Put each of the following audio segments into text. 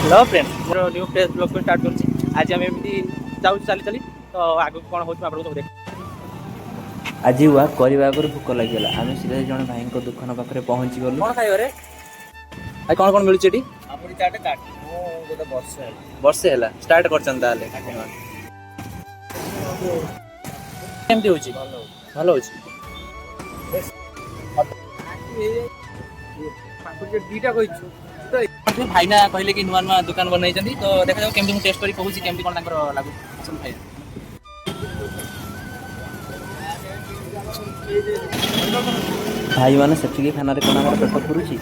Hello friend more new face blog को start कर आज आम एमती जाऊँ चली चली तो आगे कौन हो सब देख आज वाक करने आगे भोक लगे आम सीधा जन भाई दुकान पाखे पहुंची गलु कौन खाइब रे भाई कौन कौन मिलुଛି ଏଠି आपणी चाटे काट मो गोटे वर्षे ବର୍ଷେ ହେଲା ଷ୍ଟାର୍ଟ କରିଛନ୍ତି ତାହେଲେ କେମିତି ହେଉଛି ଭଲ ହେଉଛି दीटा कहिछु ଭାଇନା କହିଲେ କି ନୂଆ ନୂଆ ଦୋକାନ ବନେଇଛନ୍ତି ତ ଦେଖାଯାଉ କେମିତି ମୁଁ ଟେଷ୍ଟ କରି କହୁଛି କେମିତି କ'ଣ ତାଙ୍କର ଲାଗୁଛି ଆସନ୍ତୁ ଖାଇବା भाई मैंने से खाना कौन आम पेट पुरुची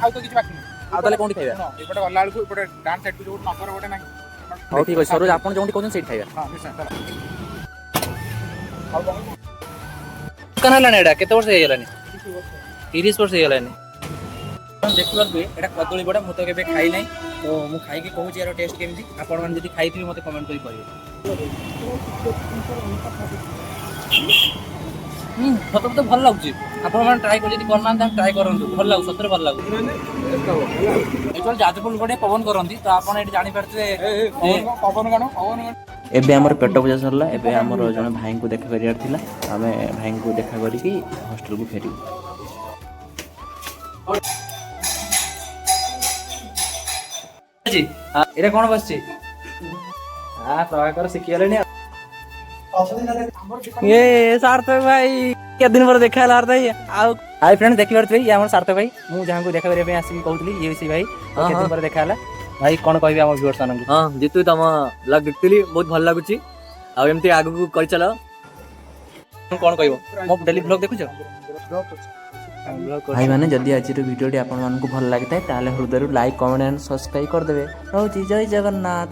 ଆଉ ତ କିଛି ବାକି ନାହିଁ ଆଉ ତାହେଲେ କୋଉଠି ଖାଇବା ଏପଟେ ଗଲା ବେଳକୁ ଏପଟେ ଡାନ୍ ସାଇଡ୍ କୁ ଯୋଉ ନମ୍ବର ଗୋଟେ ନାହିଁ ହଉ ଠିକ୍ ଅଛି ସରୋଜ ଆପଣ ଯେଉଁଠି କହୁଛନ୍ତି ସେଇଠି ଖାଇବା ହଁ ନିଶ୍ଚୟ ଚାଲ ଦୋକାନ ହେଲାଣି ଏଇଟା କେତେ ବର୍ଷ ହେଇଗଲାଣି 30 ବର୍ଷ ହେଇଗଲାଣି ଦେଖିପାରୁଥିବେ ଏଇଟା କଦଳୀ ବଡ଼ା ମୁଁ ତ କେବେ ଖାଇ ନାହିଁ ତ ମୁଁ ଖାଇକି କହୁଛି ଏହାର ଟେଷ୍ଟ କେମିତି ଆପଣମାନେ ଯଦି ଖାଇଥିବେ ମୋତେ କମେଣ୍ଟ କରି କହିବେ ସତରେ ତ ଭଲ ଲାଗୁଛି ଆପଣମାନେ ଟ୍ରାଏ କରି ଯଦି କରୁନାହାନ୍ତି ଟ୍ରାଏ କରନ୍ତୁ ଭଲ ଲାଗୁଛି ସତରେ ଭଲ ଲାଗୁଛି ଯେତେବେଳେ ଯାଜପୁର ଗୋଟେ ପବନ କରନ୍ତି ତ ଆପଣ ଏଠି ଜାଣିପାରୁଥିବେ ପବନ କଣ एबे आमर पेट पूजा सरला एबे आमर जने भाई को देखा करियार थिला आमे भाई को देखा करी कि हॉस्टल को फेरी जी हां एरा कोन बसछि हां प्रभाकर सिखियालेनी ये सार्थक भाई के दिन पर देखा लार भाई आ हाय फ्रेंड देखि परथि ये हमर सार्थक भाई मु जहां को देखा करिया पे आसी कहउतली ये सी भाई के दिन पर देखा हला भाई कोन कहबी हमर व्यूअर्स मानन हां जितु तम ब्लॉग देखतिली बहुत भल लागुची आ एमती आगु को कर चलो कोन कहबो मो डेली ब्लॉग देखु छ भाई माने जदी आज वीडियो टी आपन मान को भल लागता है ताले हृदय लाइक कमेंट एंड सब्सक्राइब कर देबे रहउची जय जगन्नाथ।